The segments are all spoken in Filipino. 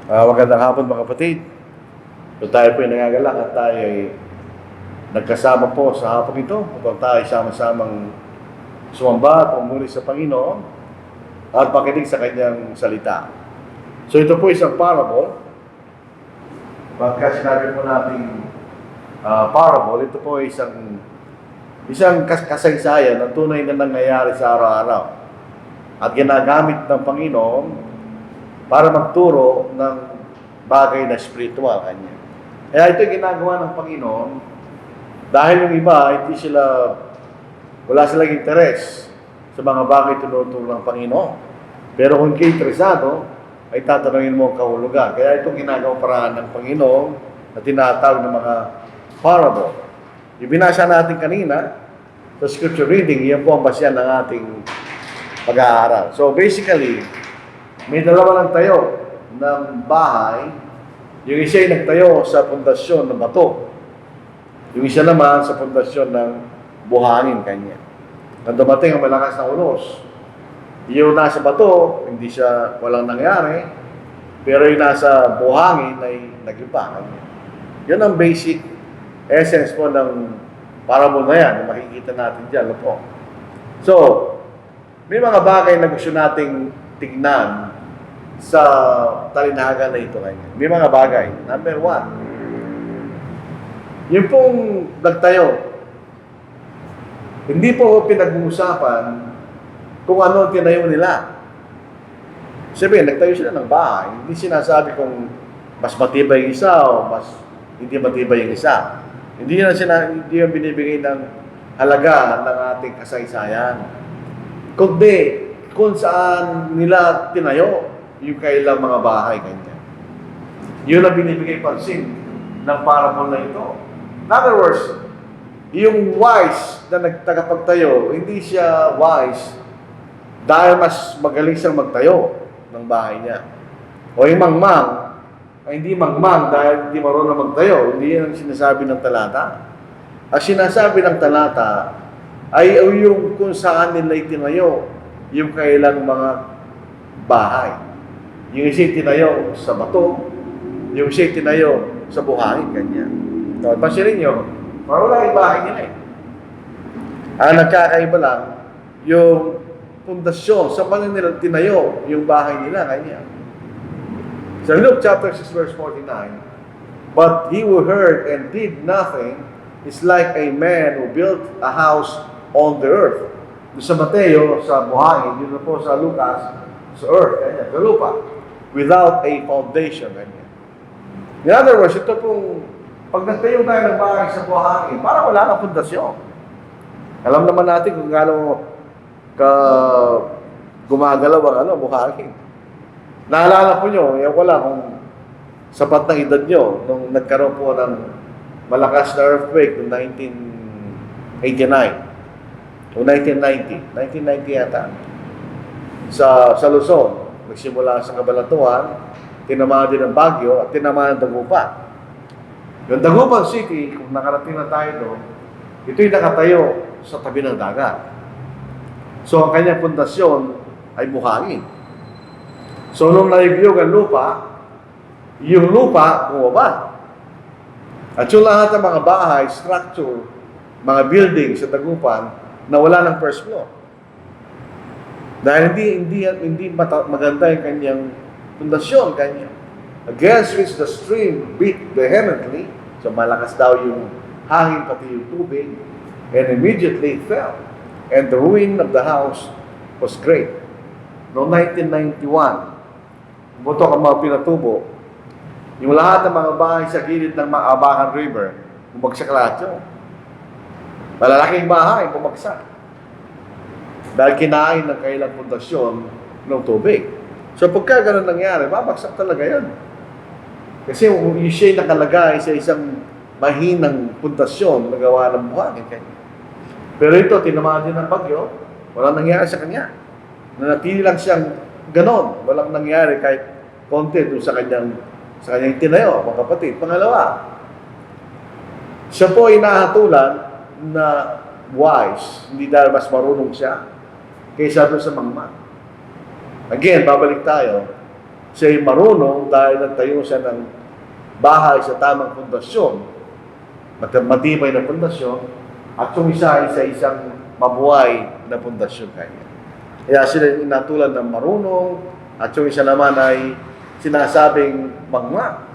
Magandang hapon mga kapatid. So tayo po ay nangagalak at tayo ay nagkasama po sa hapon ito upang tayo sama-samang sumamba at umuli sa Panginoon at makinig sa Kanyang salita. So ito po isang parable. Pagka sinabi po natin parable, ito po ay isang kasaysayan na tunay na nangyayari sa araw-araw at ginagamit ng Panginoon para magturo ng bagay na spiritual kanya. Kaya ito ginagawa ng Panginoon dahil yung iba, wala silang interes sa mga bagay tinuturo ng Panginoon. Pero kung kayo interesado, ay tatanungin mo ang kahulugan. Kaya ito ginagawa paraan ng Panginoon na tinatawag ng mga parable. Ibinasa natin kanina sa scripture reading, iyan po ang basyan ng ating pag-aaral. So basically, may dalawa lang tayo ng bahay. Yung isa ay nagtayo sa pundasyon ng bato. Yung isa naman sa pundasyon ng buhangin kanya. Nang dumating ang malakas na unos, yung nasa bato, walang nangyari, pero yung nasa buhangin ay nagiba kanya. Yun ang basic essence po ng parable na yan, na makikita natin dyan. Po. So, may mga bagay na gusto nating tignan sa talinaga na ito kanya. May mga bagay. Number one, yung pong nagtayo, hindi po pinag-uusapan kung ano tinayo nila. Sabihin, nagtayo sila ng bahay. Hindi sinasabi kung mas matibay yung isa o mas hindi matibay yung isa. Hindi yung binibigay ng halaga ng ating kasaysayan. Kundi, kung saan nila tinayo yung kailang mga bahay, ganyan. Yun ang binibigay pansin ng parable na ito. In other words, yung wise na nagtagapagtayo, hindi siya wise dahil mas magaling siyang magtayo ng bahay niya. O yung mangmang, ay hindi mangmang dahil hindi marunong magtayo. Hindi yan ang sinasabi ng talata. Ang sinasabi ng talata ay yung kung saan nila itinayo yung kailang mga bahay. Yung isa tinayo sa bato, yung isa tinayo sa buhangin, ganyan. So, pansinin nyo, wala yung bahay nila eh. Ang nagkakaiba lang, yung pundasyon, sa paano nila tinayo yung bahay nila, ganyan. Sa Luke chapter 6 verse 49, but he who heard and did nothing is like a man who built a house on the earth. Sa Mateo, sa buhangin, yun na po sa Lucas, sa earth, ganyan, sa lupa, without a foundation, ganyan. In other words, ito pong, pag nagtayo tayo ng bahay sa buhangin, parang wala nang pundasyon. Alam naman natin kung gaano gumagalaw ang buhangin. Naalala po nyo, wala kung sapat ng edad nyo, nung nagkaroon po ng malakas na earthquake noong 1989 o 1990 yata sa Luzon. Nagsimula sa Cabalatuan, tinamaan din ng Baguio at tinamaan ng Dagupan. Yung Dagupan City, kung nakarating na tayo doon, ito'y nakatayo sa tabi ng dagat. So ang kanyang pundasyon ay buhangin. So nung naibiyog ang lupa, yung lupa bumaba. At yung lahat ng mga bahay, structure, mga building sa Dagupan na wala ng first floor. Dahil hindi maganda yung kanyang pundasyon, kanya. Against which the stream beat vehemently, so malakas daw yung hangin pati yung tubig, and immediately it fell. And the ruin of the house was great. Noong 1991, buto ang mga pinatubo, yung lahat ng mga bahay sa gilid ng Maabakan River, bumagsak lahat yun. Malalaking bahay, bumagsak. Dahil kinain ng kailang pundasyon ng tubig. So pagka ganun nangyari, babagsak talaga yan. Kasi yung siya'y nakalagay sa isang mahinang pundasyon na gawa ng buhangin kanya. Pero ito, tinamaan din ng bagyo, walang nangyari sa kanya. Nanatili lang siyang ganon. Walang nangyari kahit konti doon sa kanyang tinayo, mga kapatid. Pangalawa, siya po ay nahatulan na wise, hindi dahil mas marunong siya, kaysa doon sa mangmang. Again, babalik tayo Siya'y marunong dahil nagtayo siya ng bahay sa tamang pundasyon, matibay na pundasyon, at yung isa ay sa isang mabuhay na pundasyon kanya. Kaya sila inatulan ng marunong, at yung isa naman ay sinasabing magma.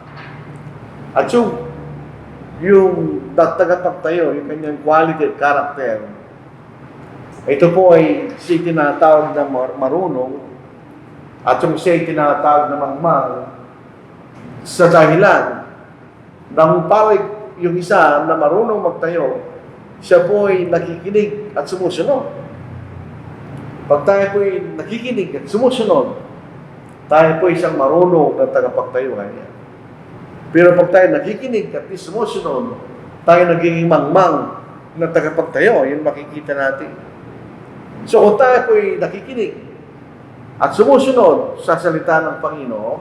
At yung tagapagtayo, yung kanyang quality of character, ito po ay siya tinatawag na marunong, at yung siya tinatawag na mangmang sa dahilan ng parang yung isa na marunong magtayo, siya po ay nakikinig at sumusunod. Pag tayo po ay nakikinig at sumusunod, tayo po isang marunong na tagapagtayo kanya. Pero pag tayo nakikinig at sumusunod, tayo nagiging mangmang na tagapagtayo. Yun makikita natin. So kung tayo po ay nakikinig at sumusunod sa salita ng Panginoon,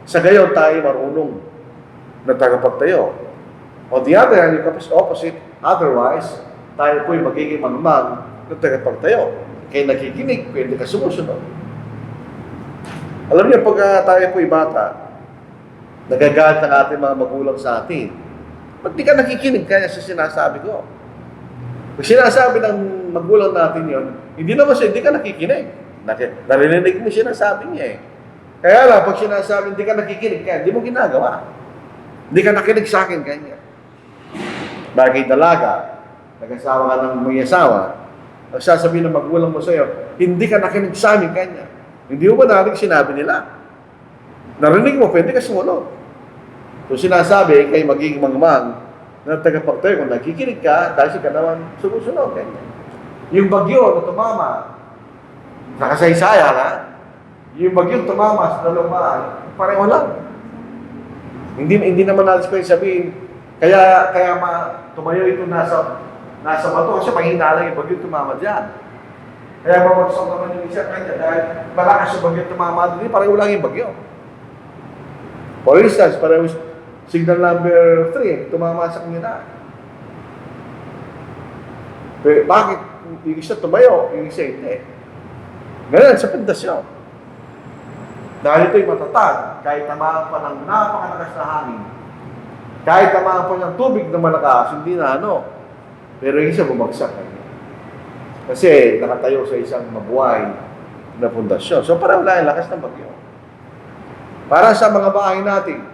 sa gayon tayo marunong na tagapagtayo. O the other hand, yung opposite, otherwise, tayo po ay magiging mangmang na tagapagtayo. Kaya nakikinig, pwede ka sumusunod. Alam niyo, pag tayo po ay bata, nagagalit ang ating mga magulang sa atin. Ba't di ka nakikinig kaya sa sinasabi ko? Pag sinasabi ng magulang natin yon, hindi naman siya, hindi ka nakikinig. Narinig mo siya sinasabi niya eh. Kaya lang, pag sinasabi, hindi ka nakikinig kaya, hindi mo ginagawa. Hindi ka nakinig sa akin kanya. Bagay dalaga, nag-asawa ka ng may asawa, sasabihin ng magulang mo sa iyo, hindi ka nakinig sa amin kanya. Hindi mo ba narinig sinabi nila? Narinig mo, pwede ka sumunod. Kung sinasabi, kayo magiging mangmang na tagapagtayo, kung nakikinig ka, dahil ka naman sumusunod. Kanya. Yung bagyo na tumama, nakasaysayan ha, yung bagyo tumama sa dalawang bahay, pareho lang. Hindi naman natin pwede sabihin, kaya tumayo ito nasa bato kasi mahina lang yung bagyo tumama dyan. Kaya mamagsak naman yung isa kanya dahil malakas yung bagyo tumama doon, pareho lang yung bagyo. For instance, pareho signal number 3, tumama sa kanila. Pero bakit yung isa tumayo, yung isa hindi? Ganyan sa pundasyon. Dahil ito'y matatag, kahit tamaan pa ng napakalakas na hangin, kahit tamaan pa ng tubig na malakas, hindi na ano, pero yung isa bumagsak. Kasi nakatayo sa isang mabuhay na pundasyon. So parang wala yung lakas ng bagyo. Para sa mga bahay natin,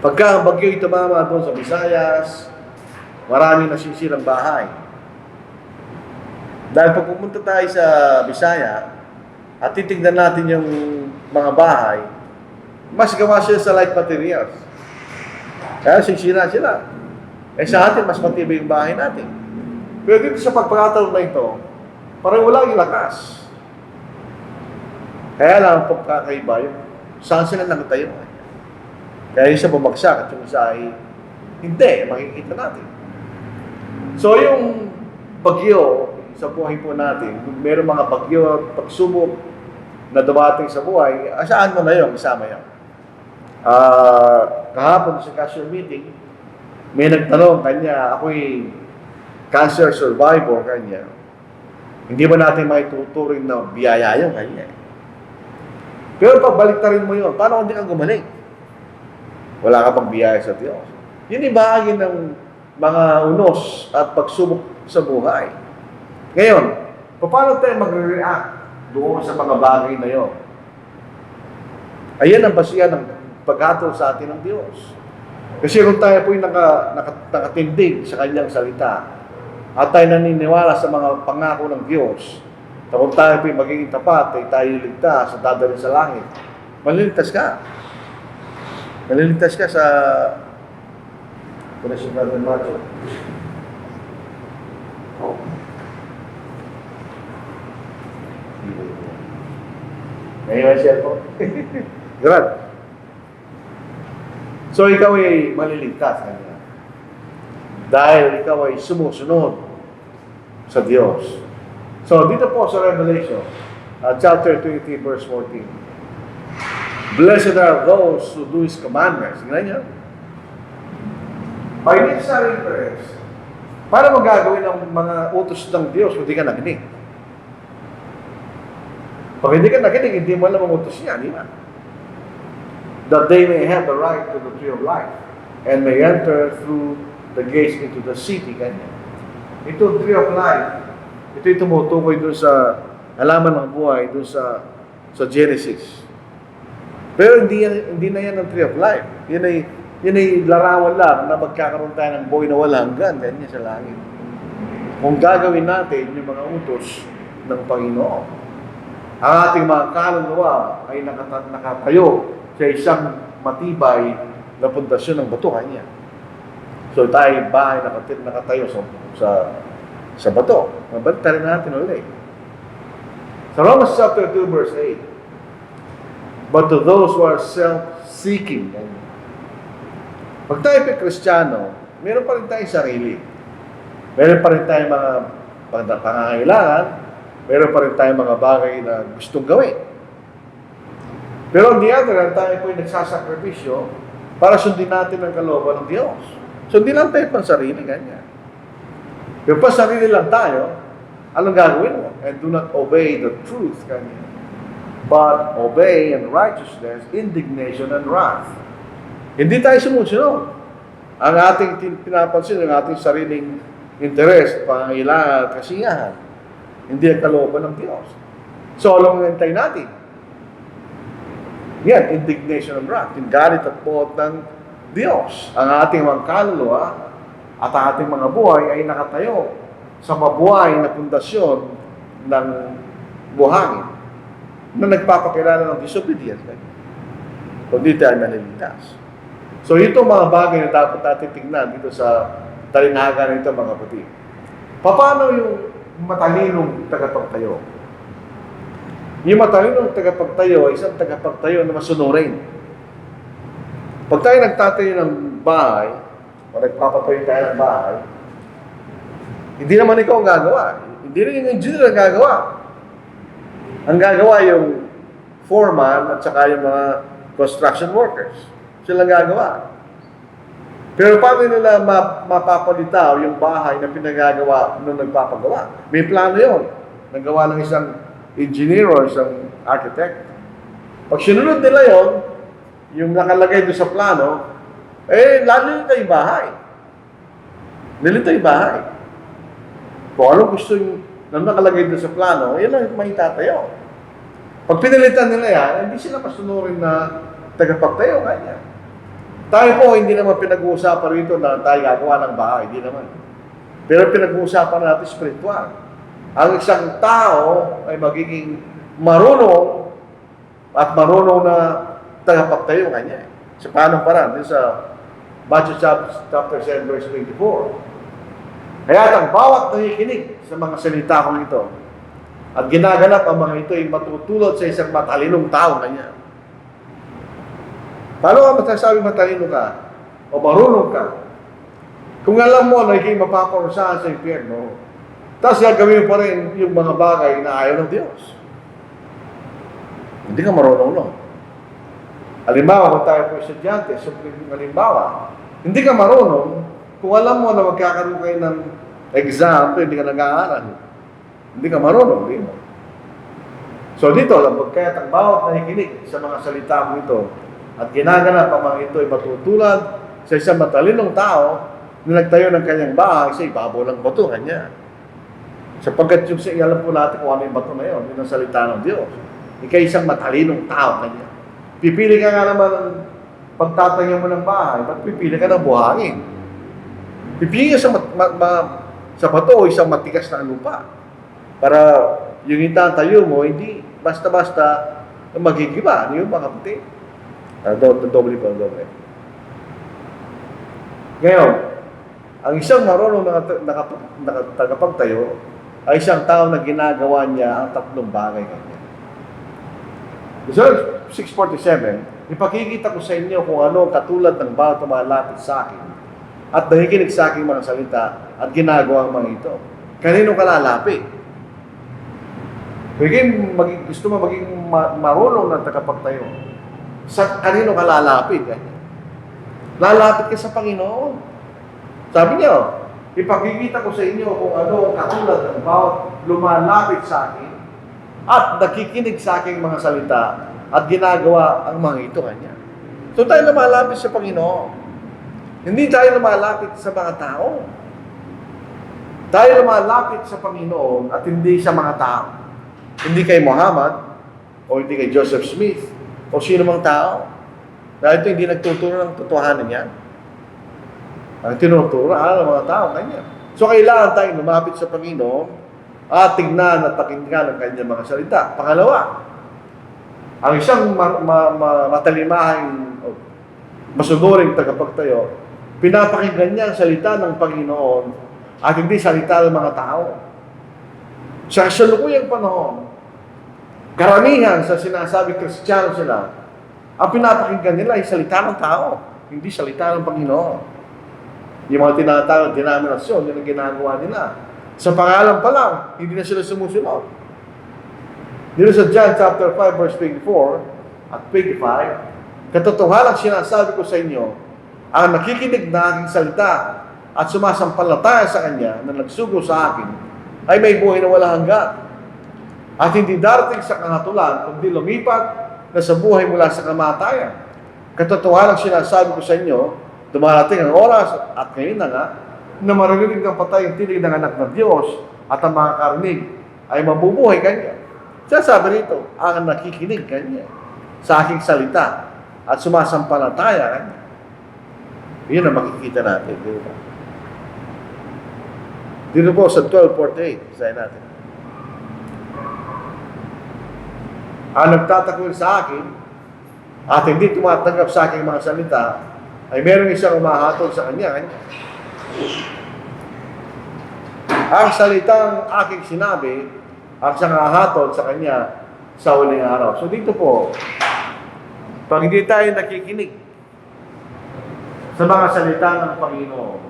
pagka ang bagyo ito tumama doon sa Visayas, maraming nasisirang bahay. Dahil pag pumunta tayo sa Bisaya, at titignan natin yung mga bahay, mas gawa sila sa light materials. Kaya sisira sila. Eh sa atin, mas matibay yung bahay natin. Pero dito sa pagpakataon na ito, parang wala yung lakas. Kaya lang, pagkakaiba yung saan sila nakatayo. Kaya yung isa bumagsak at yung isa ay hindi, makikita natin. So yung bagyo sa buhay po natin, meron mga bagyo at pagsubok na dumating sa buhay, saan mo na yun, isama yun. Kahapon sa cashier meeting, may nagtanong kanya, ako'y cancer survivor kanya. Hindi ba natin maituturing na biyaya yun kanya? Pero pagbalik na rin mo yun, paano kung di ka gumaling? Wala ka pang biyaya sa Diyos. Yun yung bahagi ng mga unos at pagsubok sa buhay. Ngayon, paano tayo mag-react doon sa mga bagay na yun? Ayan ang basihan ng paghatol sa atin ng Diyos. Kasi kung tayo po'y nakatindig sa Kanyang salita, at tayo naniniwala sa mga pangako ng Diyos, na kung tayo po'y magiging tapat, ay tayo ligtas at dadalhin sa langit, maliligtas ka. Maliligtas ka sa Brother Macho. Ngayon siya po. Grad. So ikaw ay maliligtas kanya. Dahil ikaw ay sumusunod sa Diyos. So dito po sa Revelation, chapter 20, verse 14. Blessed are those who do His commandments. Tingnan niyo. By necessary prayers, para magagawin ng mga utos ng Diyos kung di ka nakinig. Pag hindi ka nakinig, hindi mo alam ang utos niya, di ba? that they may have the right to the tree of life, and may enter through the gates into the city. Ganyan. Ito, tree of life, ito yung tumutukoy doon sa halaman ng buhay, doon sa Genesis. Pero hindi na yan ang tree of life. Yun ay larawan lang na magkakaroon tayo ng buhay na wala hanggan, ganyan sa langit. Kung gagawin natin yung mga utos ng Panginoon, ang ating mga kaluluwa ay nakatayo sa isang matibay na pundasyon ng bato kanya. So tayo bahay nakatayo sa bato. Mabalik rin natin ulit. Sa Romans chapter 2 verse 8, but to those who are self-seeking, pag tayo Kristiyano, meron pa rin tayong sarili. Meron pa rin tayong mga pangangailangan, meron pa rin tayong mga bagay na gustong gawin. Pero on the other hand, tayo po yung nagsasakripisyo para sundin natin ang kalooban ng Diyos. Sundin lang tayo pang sarili, ganyan. Pero pa sarili lang tayo, anong gagawin mo? And do not obey the truth, ganyan. But obey in righteousness, indignation, and wrath. Hindi tayo sumusunod. Ang ating pinapansin, ang ating sariling interes, pangangailangan, kasiyahan. Hindi ang kalooban ng Diyos. So, alam ngantay natin. Yan, indignation and wrath. Yung galit at puot ng Diyos. Ang ating mga kaluluwa at ang ating mga buhay ay nakatayo sa mabuhay na pundasyon ng buhangin na nagpapakilala ng disobedience. Kung di tayo naliligtas. So, ito mga bagay na dapat natin tingnan dito sa talinaga nito, mga kapatid. Paano yung matalinong tagapagtayo? Yung matalinong tagapagtayo ay isang tagapagtayo na masunurin. Pag tayo nagtatayo ng bahay, o nagpapatayo tayo ng bahay, hindi naman ikaw ang gagawa. Hindi rin yung engineer ang gagawa. Ang gagawa yung foreman at saka yung mga construction workers. Sila gagawa. Pero paano nila mapapalitaw yung bahay na pinagagawa nung nagpapagawa? May plano yun. Nagawa ng isang engineer o isang architect. Pag sinunod nila yun, yung nakalagay doon sa plano, lalito yung bahay. Nilito yung bahay. Kung ano gusto yung nakalagay doon sa plano, yun ang maitatayo. Pag pinalitan nila yan, hindi sila masunurin na tagapagtayo, kanya. Tayo po, hindi naman pinag-uusapan rito na tayo gagawa ng bahay. Hindi naman. Pero pinag-uusapan natin spiritual. Ang isang tao ay magiging marunong at marunong na tagapagtayo kanya. Sa paanong paraan? Din sa Matthew chapter 7 verse 24. Kaya ang bawat nakikinig sa mga salita kong ito at ginaganap ang mga ito ay matutulad sa isang matalinong tao kanya. Paano ka masasabi matalino ka? O marunong ka? Kung alam mo na ikay mapaparusahan sa impyerno, tapos gagawin mo pa rin yung mga bagay na ayaw ng Diyos. Hindi ka marunong, no? Halimbawa, kung tayo po estudyante, halimbawa, hindi ka marunong, kung alam mo na magkakaroon kayo ng exam, hindi ka nag-aaral. Hindi ka marunong, hindi mo. So dito, kaya't ang bawat nakikinig sa mga salita mo ito, at ginaganap ang mga ito ay matutulad sa isang matalinong tao na nagtayo ng kanyang bahay sa ibabaw ng bato kanya. Sapagkat yung alam po natin kung ano yung bato na yun, yun ang salita ng Diyos. Ikay isang matalinong tao kanya. Pipili ka nga naman ng pagtatayo mo ng bahay, ba't pipili ka ng buhangin? Pipili ka sa bato o isang matigas na lupa. Para yung itatayo mo, hindi basta-basta magigiba. Ano yung mga kapatid? Doble. Ngayon, ang isang marunong nakapagtayo ay isang tao na ginagawa niya ang tatlong bagay kanya. So, 6:47, ipakikita ko sa inyo kung ano katulad ng bawat tumalapit sa akin at nakikinig sa aking mga salita at ginagawa ang mga ito. Kanino ka lalapit? Gusto mo maging marunong na tagapagtayo? Sa kanino ka lalapit? Lalapit ka sa Panginoon. Sabi niya, ipakikita ko sa inyo kung ano katulad ng bawat lumalapit sa akin at nakikinig sa aking mga salita at ginagawa ang mga ito kanya. So tayo lumalapit sa Panginoon. Hindi tayo lumalapit sa mga tao. Tayo lumalapit sa Panginoon at hindi sa mga tao. Hindi kay Muhammad, o hindi kay Joseph Smith, o sino mang tao. Dahil ito hindi nagtuturo ng totohanan yan. Ang tinuturo, ng mga tao, kanya. So kailangan tayong lumapit sa Panginoon at tignan at pakinggan ang kanyang mga salita. Pangalawa, ang isang matalimahing, masunuring tagapagtayo, pinapakinggan niya ang salita ng Panginoon at hindi salita ng mga tao. Sa kasalukuyang panahon, karamihan sa sinasabi Kristiyano sila, ang pinapakinggan nila ay salita ng tao, hindi salita ng Panginoon. Yung mga tinatawag denominasyon, yun ang ginagawa nila. Sa pangalan pa lang, hindi na sila sumusunod. Dito sa John chapter 5 verse 24 at 25, katotohanan sinasabi ko sa inyo, ang nakikinig na aking salita at sumasampalataya sa Kanya na nagsugo sa akin, ay may buhay na wala hanggan. At hindi darating sa kahatulan, kundi lumipat na sa buhay mula sa kamatayan. Katotohanan sinasabi ko sa inyo, dumarating ang oras at ngayon na nga, na maririnig ng patay ang tinig ng anak ng Diyos at ang mga karinig ay mabubuhay kanya. Sasabi rito, ang nakikinig kanya sa aking salita at sumasampalataya kanya. Yun ang makikita natin. Dito po sa 12:48, sabi natin. Ang nagtatakwil sa akin at hindi tumatanggap sa aking mga salita ay merong isang umahatol sa kanya. Ang salitang aking sinabi ang siyang hahatol sa kanya sa huling araw. So dito po, pag hindi tayo nakikinig sa mga salita ng Panginoon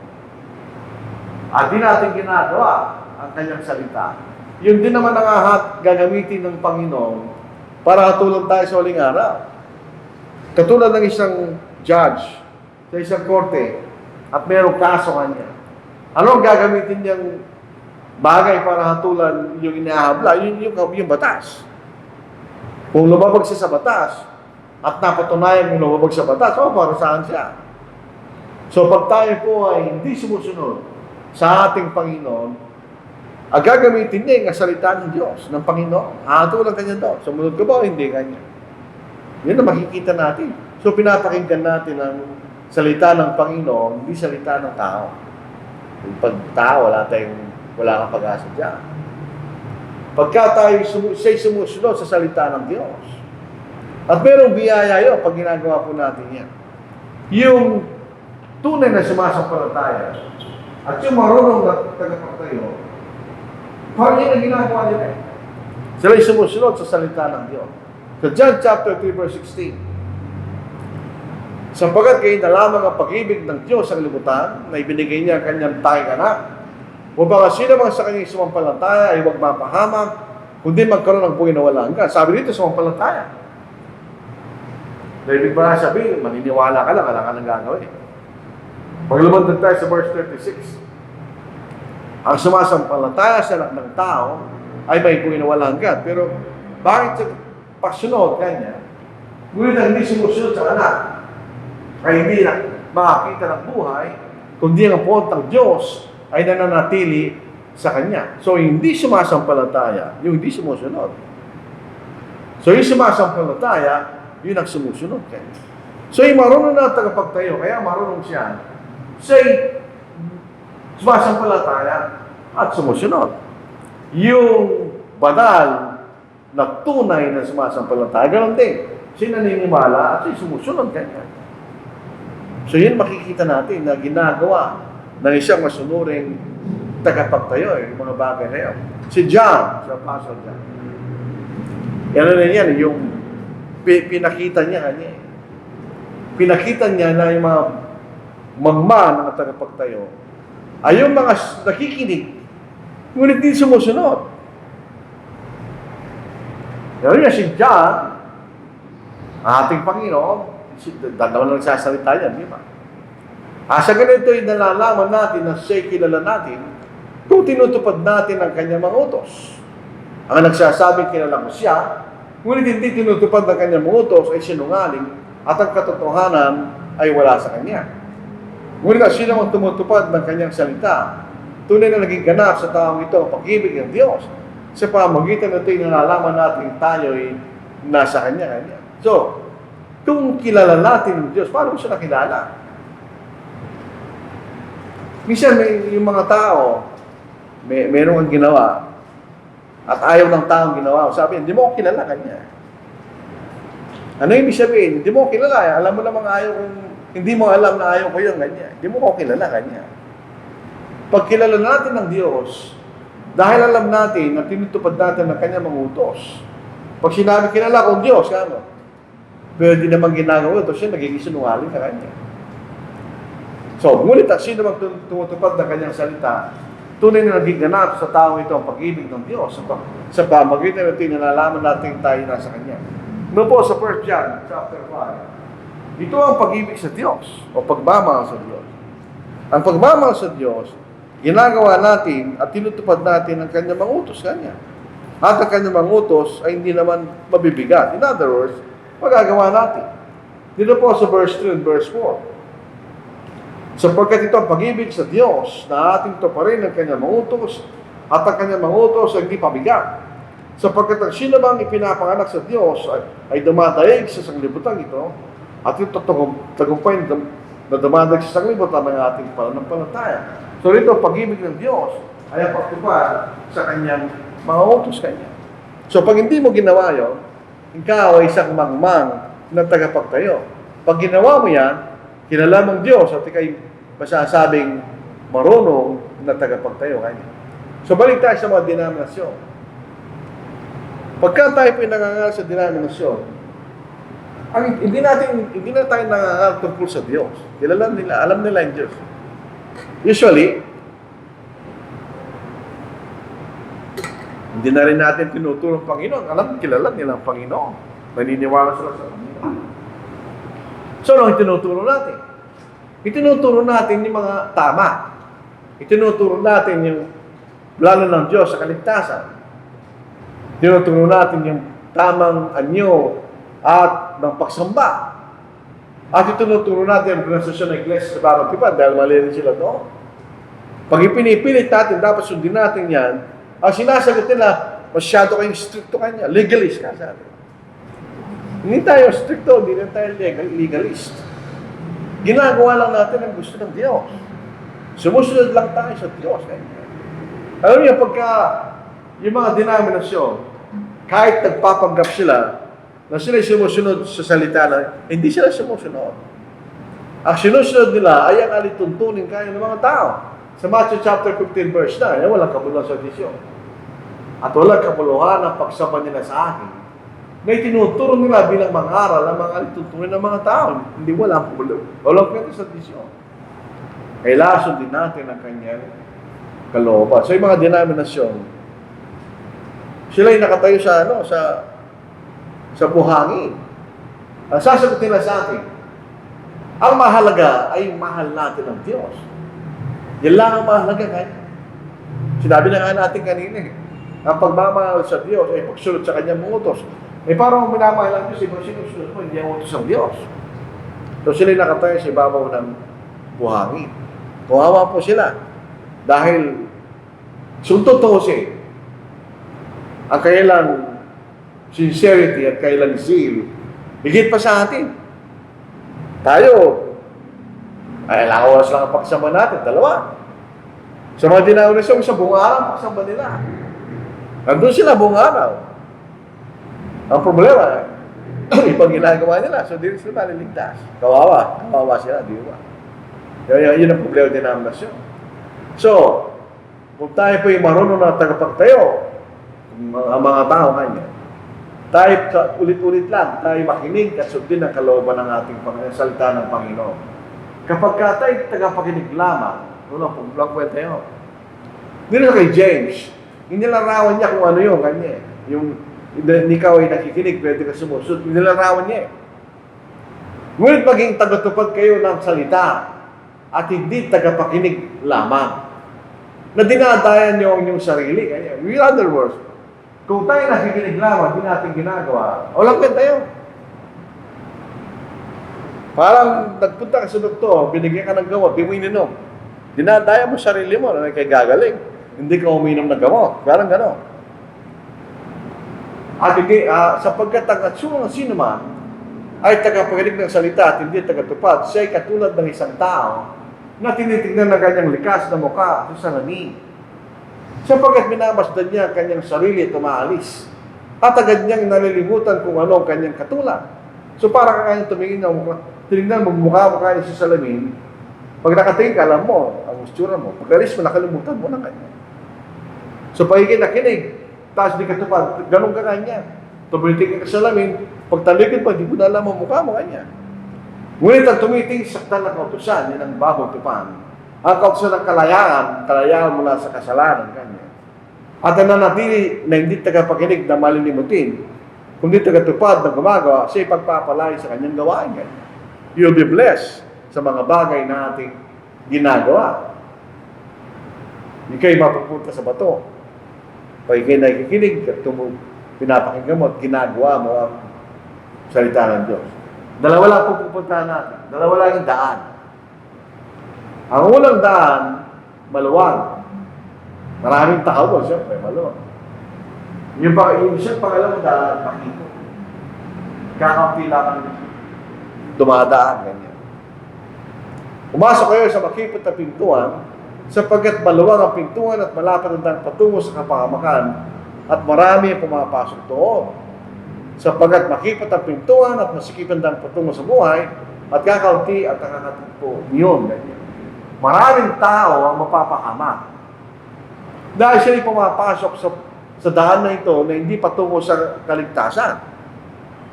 at di natin ginagawa ang kanyang salita, yun din naman ang gagamitin ng Panginoon para hatulog tayo sa huling araw. Katulad ng isang judge sa isang korte at mayroong kaso kanya. Ano ang gagamitin niyang bagay para hatulan yung inahabla? Yung batas. Kung lumabag siya sa batas at napatunayan yung lumabag sa batas, para saan siya? So pag tayo po ay hindi sumusunod sa ating Panginoon, ang gagamitin niya yung salita ng Diyos, ng Panginoon. Hatulan kanya daw. Sumunod ka ba o hindi kanya? Yan ang makikita natin. So pinapakinggan natin ang salita ng Panginoon, hindi salita ng tao. Yung pag tao, wala kang pag-asa dyan. Pagka tayo siya'y sumusunod sa salita ng Diyos, at merong biyaya yun pag ginagawa po natin yan. Yung tunay na sumasampalataya at yung marunong na tagapagtayo, parang yun ang ginagawa nila. Sila'y sumusunod sa salita ng Diyos. Sa John chapter 3 verse 16, sapagkat kayo na lamang ang pag-ibig ng Diyos sa kalibutan na ibinigay niya ang kanyang tanging anak, upang sino man sa kanyang sumampalataya ay huwag mapahamak, kundi magkaroon ng buhay na wala hanggan. Sabi dito, sumampalataya. Dahil ibig ba sabihin, maniniwala ka lang, wala ka nang gagawin. Pag lumantad tayo sa verse 36, ang sumasampalataya sa anak ng tao ay may buhay na wala hanggan. Pero bakit sa pagsunod kanya, ngunit ang hindi sumusunod sa anak, ay hindi na makakita ng buhay, kundi ang puntang Diyos ay nananatili sa Kanya. So, hindi sumasampalataya, yung hindi sumusunod. So, yung sumasampalataya, yun ang sumusunod kanya. So, yung marunong na tagapagtayo, kaya marunong siya, say, sumasampalataya at sumusunod. Yung banal na tunay na sumasampalataya, ganoon din. Siya naniniwala at siya sumusunod kanya. So yun makikita natin na ginagawa ng isang masunuring tagapagtayo, yung mga bagay na yun. Si John, si Apostle John. Yan na yan, yung pinakita niya kanya. Pinakita niya na yung mga magma ng tagapagtayo ay yung mga nakikinig, ngunit din sumusunod. Yan na si John, ang ating Panginoon, dalawa lang nagsasalita yan, di ba? Sa ganito yung nalalaman natin na siya'y kilala natin kung tinutupad natin ang kanyang mga utos. Ang nagsasabing kilala ko siya, ngunit hindi tinutupad ang kanyang mga utos ay sinungaling at ang katotohanan ay wala sa Kanya. Ngunit sino ang tumutupad ng Kanyang salita, tunay na naging ganap sa taong ito ang pag-ibig ng Diyos. Sa pamagitan nito, nalalaman natin tayo'y nasa Kanya. So, kung kilala natin ng Diyos, paano mo siya nakilala? Minsan, yung mga tao, meron kang ginawa, at ayaw ng taong ginawa. Sabi, hindi mo ako kilala Kanya. Ano yung ibig sabihin? Hindi mo ako kilala. Alam mo namang ayaw kong, hindi mo alam na ayaw ko yung Kanya. Hindi mo ako kilala Kanya. Pag kilala natin ng Diyos, dahil alam natin na tinutupad natin ng Kanya mga utos. Pag sinabi, kilala ko ang Diyos, ano? Pero hindi naman ginagawa ito, siya nagiging sinungaling sa Kanya. So, ngunit sino mang tumutupad ng Kanyang salita, tunay na naging ganap sa tao ito ang pag-ibig ng Diyos. Sa pamagitan natin, nalalaman natin tayo nasa Kanya. No po sa 1 John, chapter 5, ito ang pag-ibig sa Diyos, o pagmamahal sa Diyos. Ang pagmamahal sa Diyos, ginagawa natin at tinutupad natin ang Kanyang mga utos Kanya. At ang Kanyang mga utos ay hindi naman mabibigat. In other words, magagawa natin. Dito po sa verse 3 and verse 4. Sapagkat ito ang pag-ibig sa Diyos na ating tuparin ang Kanyang mga utos at ang Kanyang mga utos ay hindi pabigat. Sapagkat ang sino bang ipinapanganak sa Diyos ay dumadaig sa sanglibutan ito at ito tagumpay na dumadaig sa sanglibutan ng ating pananampalataya. So rito, pag-ibig ng Diyos ay ang pagtupad sa Kanyang mga utos Kanya. So pag hindi mo ginawa yun, ikaw ay isang mangmang na tagapagtayo. Pag ginawa mo yan, kilala mong Diyos at ikay masasabing marunong na tagapagtayo Kanya. So balik tayo sa mga denominasyon. Pagka tayo pinangangal sa denominasyon, hindi na tayo nangangal tungkol sa Diyos. Kilala nila, alam nila yung Diyos. Usually, hindi na rin natin tinuturo ang Panginoon. Kilala nila ang Panginoon. Naniniwala sila sa Panginoon. So, ano ang tinuturo natin? Itinuturo natin yung mga tama. Itinuturo natin yung plano ng Diyos sa kaligtasan. Tinuturo natin yung tamang anyo at ng pagsamba. At itinuturo natin ang organisasyon ng Iglesia sa Bagong Tipan dahil mali rin sila doon. Pag ipinipilit natin, dapat sundin natin yan, ang sinasagot nila, masyado kayong stricto Kanya. Legalist ka sa atin. Hindi tayo stricto, hindi tayo legalist. Ginagawa lang natin ang gusto ng Diyos. Sumusunod lang tayo sa Diyos. Alam niyo, pagka yung mga denominasyon, kahit nagpapanggap sila, na sila sumusunod sa salita na, hindi sila sumusunod. Ang sinusunod nila ay ang alituntunin kayo ng mga tao. Sa Matthew chapter 15 verse 9, walang kabuluhan sa disyon. At walang kabuluhan ang pagsama nila sa akin. Na itinuturo nila bilang mga aral ang mga alituntunin ng mga tao. Hindi walang kabuluhan. Walang kwento sa disyon. Kailangan sundin natin ang Kanyang kalooban. So yung mga denominasyon, sila ay nakatayo sa buhangin. Ang sasagot nila sa atin, ang mahalaga ay mahal natin ang Diyos. Yan lang ang mahalaga kanya. Sinabi na nga natin kanina, ang pagmamahal sa Diyos ay pagsunod sa Kanyang mga utos. Parang minamahal ang Diyos, ibang sinusunod mo, hindi ang utos ng Diyos. So sila nakatayo sa ibabaw ng buhangin. Kawawa po sila. Dahil, suntutusin, ang kailang sincerity at kailang zeal, higit pa sa atin. Tayo, ay ilang oras lang ang pagsamba natin, dalawa. Sa mga denominasyon, sa buong araw, pagsamba nila. Nandun sila buong araw. Ang problema, ibang ginagawa nila, so di sila maliligtas. Kawawa sila, di ba? Yun ang problema ng denominasyon. So, kung tayo po yung marunong na tagapagtayo, ang mga tao Kanya, tayo ulit-ulit lang, tayo makinig at sundin ang kalooban ng ating salita ng Panginoon. Kapag tayo tagapakinig lamang, walang kwenta yun. Dito kay James, inilarawan niya kung ano yung Kanya. Yung ikaw ay nakikinig, pwede ka sumusunod, inilarawan niya. Ngunit maging tagatupad kayo ng salita at hindi tagapakinig lamang. Na dinadayan niyo ang inyong sarili. In other words, kung tayo nakikinig lamang, hindi natin ginagawa, walang kwenta yun. Parang nagpunta ka sa doktor, binigyan ka ng gamot, di mo ininom. Dinadaya mo sarili mo na kay gagaling. Hindi ka uminom ng gamot. Parang gano'n. At hindi, sapagkat ang atsura ng sino man ay tagapagalinig ng salita at hindi tagatupad, siya ay katulad ng isang tao na tinitingnan na kanyang likas na mukha sa salamin. Sapagkat minamasdan niya ang kanyang sarili at umaalis. At agad niyang nalilimutan kung ano ang kanyang katulad. So parang kanyang tumingin ng mukha, tinignan mo mukha niya sa salamin, pag nakatingin ka, alam mo, ang itsura mo. Pag alis mo, nakalimutan mo na kanya. So pagiging nakinig, taas di katupad, ganun ka kanya. Tumitingin ka sa salamin, pag talikod pa, di mo na alam ang mukha mo kanya. Ngunit ang tumiting saktan ng kautusan, yan ang bagong tupan. Ang kautusan ng kalayaan mula sa kasalanan kanya. At ang nanatili na hindi tagapakinig na malilimutin, kundi tagatupad na gumagawa, siya ipagpapalay sa kanyang gawain kanya. You'll be blessed sa mga bagay na ating ginagawa. Ika'y mapupunta sa bato. Pag ika'y nakikinig at pinapakinggan mo at ginagawa mo ang salita ng Diyos. Dalawa lang po pupuntahan natin. Dalawa lang yung daan. Ang unang daan, maluwag. Maraming tao doon, siyempre, maluwag. Yung isang pangalawang daan, pakito. Kakampi lang ang dumadaan, ganyan. Pumasok kayo sa makipot na pintuan, sapagkat maluwag ang pintuan at malapad ang daan patungo sa kapahamakan at marami ang pumapasok doon. Sapagkat makipot ang pintuan at masikip ang daan patungo sa buhay at kakaunti at nakakatagpo niyon. Maraming tao ang mapapahamak. Dahil sila pumapasok sa daan na ito na hindi patungo sa kaligtasan.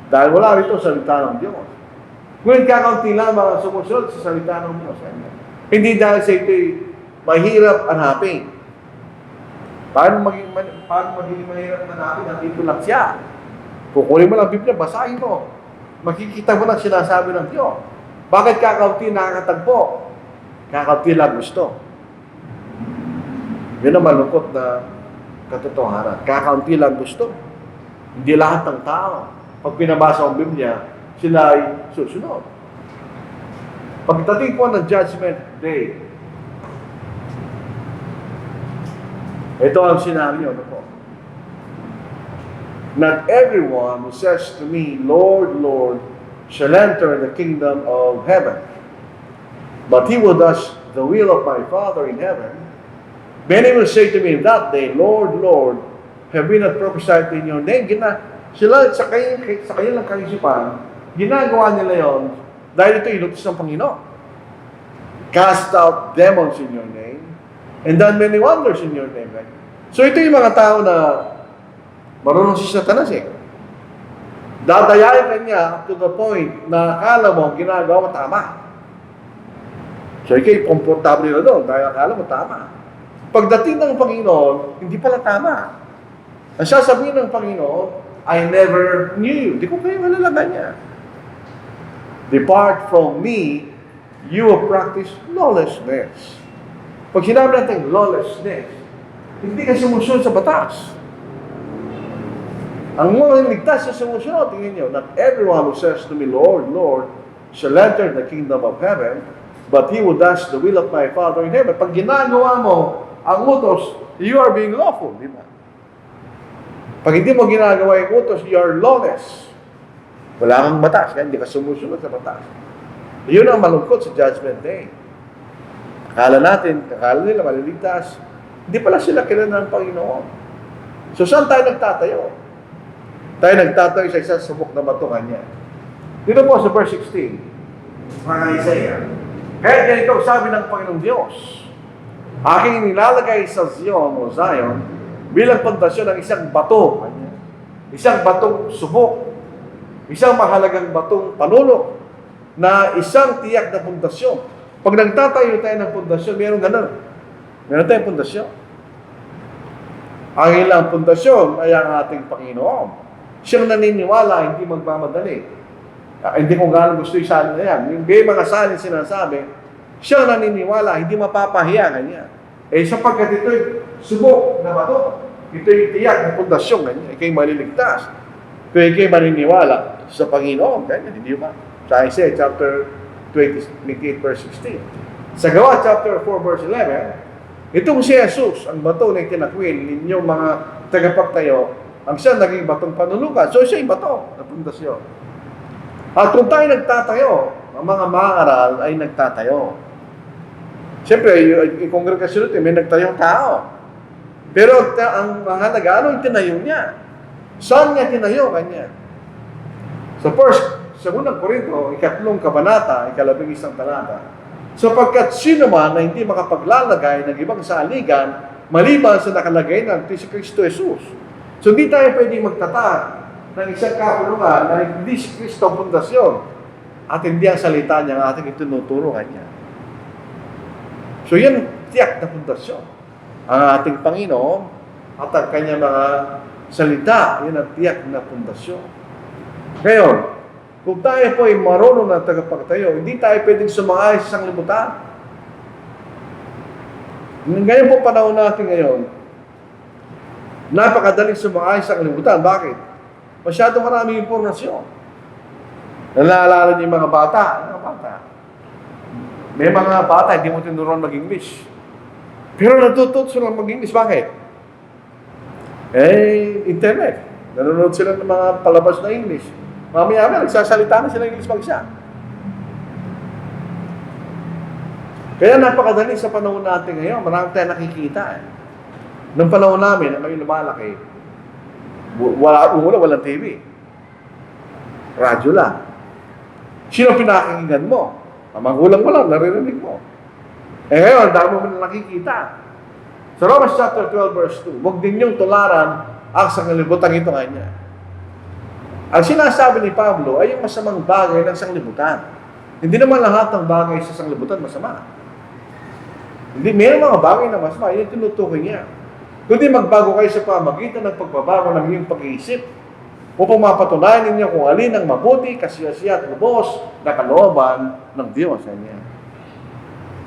Dahil wala rito salita ng Diyos. Ngunit kakaunti lamang ang sumusunod sa salita ng Diyos. Hindi dahil sa ito'y mahirap hanapin. Paano maging mahirap hanapin? Nandito lang siya. Kukunin mo lang Biblia, basahin mo. Makikita mo lang sinasabi ng Diyos. Bakit kakaunti nakakatagpo? Kakaunti lang gusto. Yun ang malungkot na katotohanan. Kakaunti lang gusto. Hindi lahat ng tao. Pag pinabasa ang Biblia, sila ay susunod. Pagdating po ng Judgment Day, ito ang sinabi niyo, ano po? Not everyone who says to me, Lord, Lord, shall enter the kingdom of heaven, but he who does the will of my Father in heaven. Many will say to me in that day, Lord, Lord, have we not prophesied in your name? Sila sa kanilang kaisipan, ginagawa nila yon dahil ito inutos ng Panginoon. Cast out demons in your name, and done many wonders in your name. Right? So ito yung mga tao na marunong si Satanas eh. Dadayain kanya to the point na akala mo ginagawa mo tama. So ikay komportable na doon dahil akala mo tama. Pagdating ng Panginoon, hindi pala tama. Ang sasabihin ng Panginoon, I never knew you. Di ko kayo malalaman niya. Depart from me, you will practice lawlessness. Pag sinabi natin lawlessness, hindi ka sumusunod sa batas. Ang mga ligtas sa sumusunod, tingin niyo, not everyone who says to me, Lord, Lord, shall enter the kingdom of heaven, but he who does the will of my Father in heaven. Pag ginagawa mo ang utos, you are being lawful, di ba? Pag hindi mo ginagawa yung utos, you are lawless. Wala kang batas, kaya hindi ka sumusunod sa batas. Yun ang malungkot sa Judgment Day. Akala nila maliligtas. Hindi pala sila kilala ng Panginoon. So saan tayo nagtatayo? Tayo nagtatayo sa isang subok na batungan niya. Dito po sa verse 16, mga Isaiah. Kahit ganito sabi ng Panginoong Diyos, aking nilalagay sa Zion o Zion bilang pundasyon ng isang bato. Isang batong subok. Isang mahalagang batong panulok na isang tiyak na pundasyon. Pag nagtatayo tayo ng pundasyon, meron ganun. Meron tayong pundasyon. Ang ilang pundasyon ay ang ating Panginoon. Siyang naniniwala, hindi magmamadali. Hindi ko gano'n gusto yung salin na yan. Yung mga salin sinasabi, siyang naniniwala, hindi mapapahiya kanya. Sapagkat ito'y subok na bato. Ito'y tiyak na pundasyon kanya. Ika'y maliligtas. Kaya ika'y maniniwala sa Panginoon. Kaya hindi ba? Sa Isaiah chapter 28 verse 16. Sa Gawa chapter 4 verse 11, itong si Jesus, ang bato na itinakwil ninyong mga tagapagtayo, ang siya naging batong panulukan. So siya yung bato na pundasyon. At kung tayo nagtatayo, ang mga mangaral ay nagtatayo. Siyempre, yung kongregasyon ito, may nagtayong tao. Pero ang mahalaga, ano yung tinayo niya? Saan niya tinayo kanya? So first, sa unang Korinto, 3 kabanata, 11 talata, sapagkat sino man na hindi makapaglalagay ng ibang saligan, maliban sa nakalagay ng si Kristo Jesus. So hindi tayo pwede magtatag ng isang kapulungan na hindi si Kristo ang pundasyon at hindi ang salita niya ang ating itinuturo kanya. So yan, tiyak na pundasyon. Ang ating Panginoon at ang kanyang mga salita, yan ang tiyak na pundasyon. Ngayon, kung tayo po ay marunong na tagapagtayo, hindi tayo pwedeng sumangay sa sanglibutan. Ngayon po panahon natin ngayon, napakadaling sumangay sa sanglibutan. Bakit? Masyadong maraming impormasyon. Nalaalala niyo yung mga bata. May mga bata, hindi mo tinuruan mag-English. Pero natututo sila mag-English. Bakit? Internet. Nanonood sila ng mga palabas na English. Mamaya nagsasalita na sila English mag-isa. Kaya napakadali sa panahon natin ngayon. Marami tayong nakikita. Nung panahon namin, na kami lumalaki, walang TV. Radyo lang. Sino pinakinggan mo? Ang magulang mo lang, naririnig mo. Ngayon, dami mo na nakikita. Sa Romans chapter 12 verse 2, huwag ninyong tularan ang sanglibutan ito kanya. Ang sinasabi ni Pablo ay yung masamang bagay ng sanglibutan. Hindi naman lahat ng bagay sa sanglibutan masama. Hindi, may mga bagay na masama, yun tinutukoy niya. Kundi magbago kayo sa pamagitan ng pagbabago ng iyong pag-iisip upang mapatunayan ninyo kung alin ang mabuti, kasiyasiya at lubos na kalooban ng Diyos.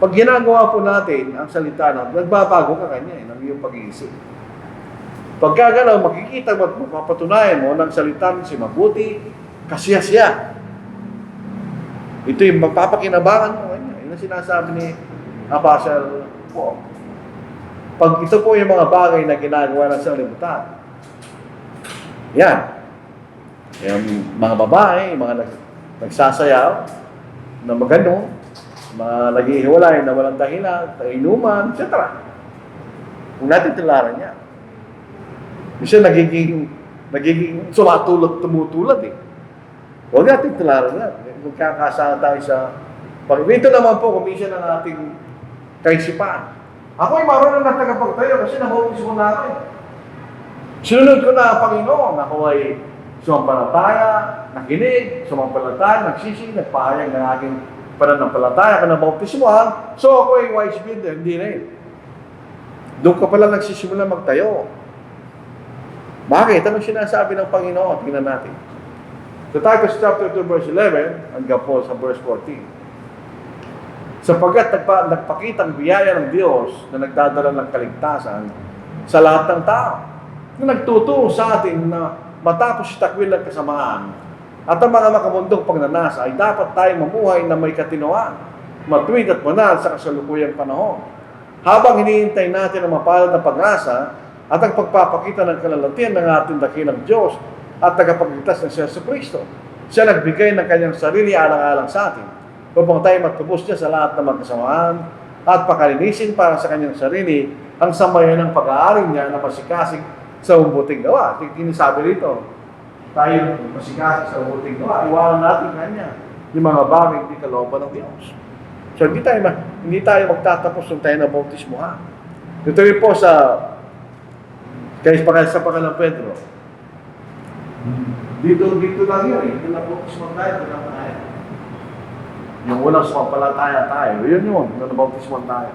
Pag ginagawa po natin ang salita natin, nagbabago ka kanya ng iyong pag-iisip. Pagka gano'n, makikita mo at mapatunayan mo ng salita ng si mabuti, kasiyasiya. Ito yung magpapakinabangan mo kanya. Yun ang sinasabi ni Apostle Paul. Pag ito po yung mga bagay na ginagawa ng sanglibutan, yan. Yung mga babae, mga nagsasayaw, na magano, mga naghihiwalay na walang dahilan, inuman, etc. Kung natin tilaran niya. Minsan nagiging tumutulad eh. Huwag natin tilaran niya. Magkakasama tayo sa ito naman po, komisyon ng ating kaisipan. Ako ay marunong na tagapagtayo kasi na-focus ko na ako eh. Sinunod ko na ang Panginoon. Ako ay sumampalataya, nakinig, sumampalataya, nagsisi, nagpahayag ng aking pananampalataya, kanabautismuhan. So ako ay wise builder, hindi rin. Doon ka pala nagsisimula magtayo. Bakit? Anong sinasabi ng Panginoon? Tingnan natin. Sa Titus chapter 2 verse 11, hanggang po sa verse 14. Sapagkat nagpakita ang biyaya ng Diyos na nagdadala ng kaligtasan sa lahat ng tao. Na nagtuturo sa atin na matapos takwil ng kasamaan at ang mga makamundong pagnanasa ay dapat tayong mamuhay na may katinoan, matuwid at banal sa kasalukuyang panahon. Habang hinihintay natin ang mapalad na pag-asa at ang pagpapakita ng kalalatian ng ating dakilang Diyos at tagapagligtas ng Yesu Kristo. Siya nagbigay ng kanyang sarili alang-alang sa atin upang tayo matubos niya sa lahat ng magkasamaan at pakalinisin para sa kanyang sarili ang samayan ng pag-aaring niya na masikasig sa mabuting gawa. Tinisabi rito, tayo masikasig sa mabuting gawa, iwanan natin kanya yung mga bagay hindi kalooban ng Diyos. So hindi tayo magtatapos kung tayo na bautismuhan. Ito rin po sa pangalang Pedro. Dito lang yun eh. Ito na bautismuhan tayo, ito lang tayo. Yung unang sumampalataya tayo, yun, nabautismuhan tayo.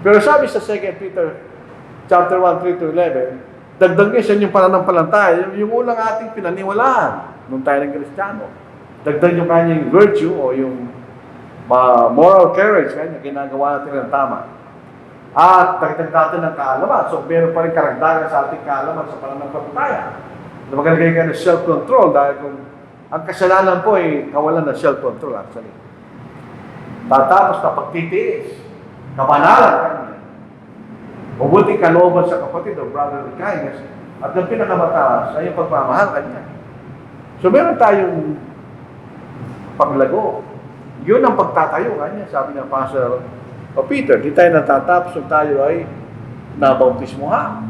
Pero sabi sa 2 Peter chapter 1, 3-11, dagdag niya siya yung pananampalataya, yung unang ating pinaniwalaan nung tayo ng Kristiyano. Dagdag yung kanyang virtue o yung moral courage, kanya ginagawa natin ng tama. At dagdag natin ng kaalaman. So, meron pa rin karagdagan sa ating kaalaman sa pananampalataya. Na magalagay ka ng self-control dahil kung Ang kasalanan po ay kawalan ng self-control actually. Tatapos na pagtitiis, kabanalan, mabuti kalooban sa kapatid o brotherly kindness, at ang pinakamataas ay yung pagmamahal kanya. So meron tayong paglago. Yun ang pagtatayo kanya. Sabi ng Pastor Peter, di tayo natatapos kung tayo ay nabautismohan.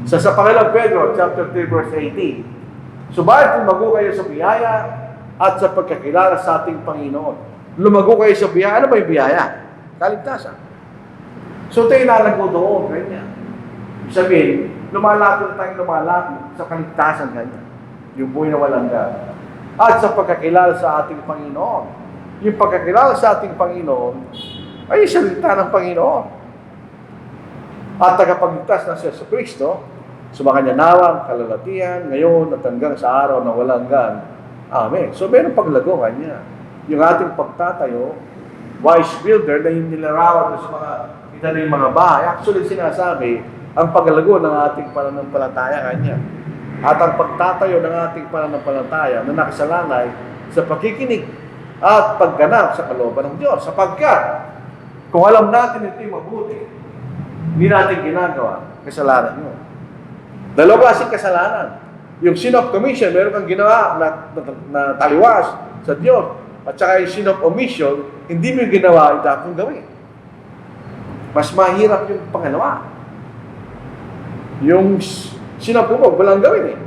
Sa Panginoon Pedro, chapter 3, verse 18, subalit lumago kayo sa biyaya at sa pagkakilala sa ating Panginoon. Lumago kayo sa biyaya. Ano ba yung biyaya? Kaligtasan. So tayo nalago doon, kanya. Sabihin, lumalapit sa kaligtasan kanya. Yung buhay na walang God. At sa pagkakilala sa ating Panginoon. Yung pagkakilala sa ating Panginoon ay salita ng Panginoon. At tagapagligtas na si Yesu Kristo, sumakanya nawang kalalatian, ngayon at hanggang sa araw na walang hanggan. Amen. So meron paglago kanya. Yung ating pagtatayo, wise builder na yung nilarawan sa mga itali mga bahay. Actually sinasabi, ang paglago ng ating pananampalataya kanya. At ang pagtatayo ng ating pananampalataya na nakasalalay sa pakikinig at pagganap sa kalooban ng Diyos. Sapagkat, kung alam natin ito'y mabuti, hindi natin ginagawa, kasalanan yun. Dalawa klaseng kasalanan. Yung sin of commission, meron kang ginawa na taliwas sa Diyos. At saka yung sin of omission, hindi mo yung ginawa, dapat mong gawin. Mas mahirap yung pangalawa. Yung sinapumog, walang gawin eh.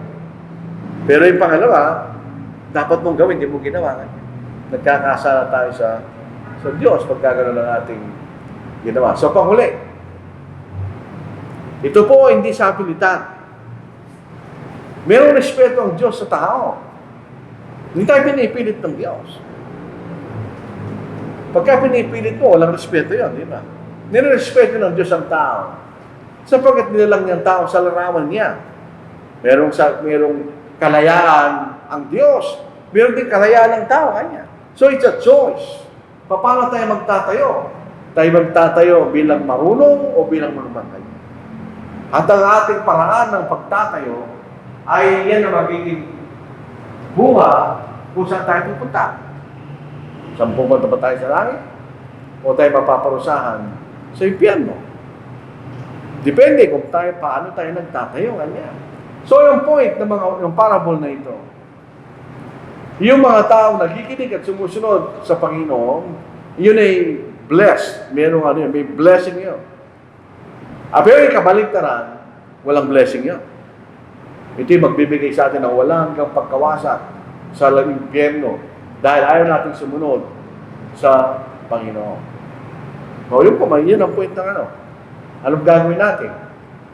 Pero yung pangalawa, dapat mong gawin, hindi mo ginawa. Nagkakasala tayo sa Diyos pagkagano'n ng ating ginawa. So, panghuli. Ito po hindi sa pilitan. Merong respeto ang Diyos sa tao. Hindi tayo pinipilit ng Diyos. Pagka pinipilit mo, walang respeto yun, di ba? Nirespeto ng Diyos ang tao. Sapagkat nilalang niyang tao sa larawan niya. Merong kalayaan ang Diyos. Meron din kalayaan ng tao kanya. So it's a choice. Paano tayo magtatayo? Tayo magtatayo bilang marunong o bilang marumangkay? At ang ating paraan ng pagtatayo ay yan na magiging bunga kung saan tayo pupunta. Saan pupunta ba tayo sa langit? O tayo mapaparusahan sa impyerno? Depende kung paano tayo nagtatayo. Kanya. So yung point ng yung parable na ito, yung mga tao nakikinig at sumusunod sa Panginoon, yun ay blessed. May blessing yun. Pero yung kabaligtaran, walang blessing yun. Ito yung magbibigay sa atin ng walang hanggang pagkawasak sa impyerno dahil ayaw natin sumunod sa Panginoon. So yun po, yun ang point ng anong gagawin natin?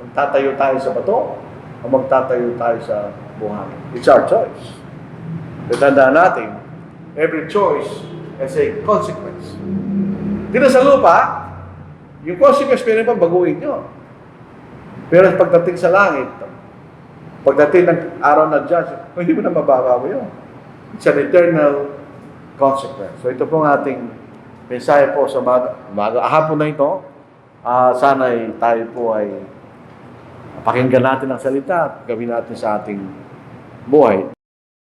Magtatayo tayo sa bato o magtatayo tayo sa buhangin? It's our choice. Tandaan natin, every choice has a consequence. Dito sa lupa, yung consequence pwede pa baguhin nyo. Pero pagdating sa langit, pagdating ng araw na judge, hindi mo na mababago yun. It's an eternal consequence. So ito pong ating mensahe po sa hapon na ito. Sana'y tayo po ay pakinggan natin ang salita at gawin natin sa ating buhay.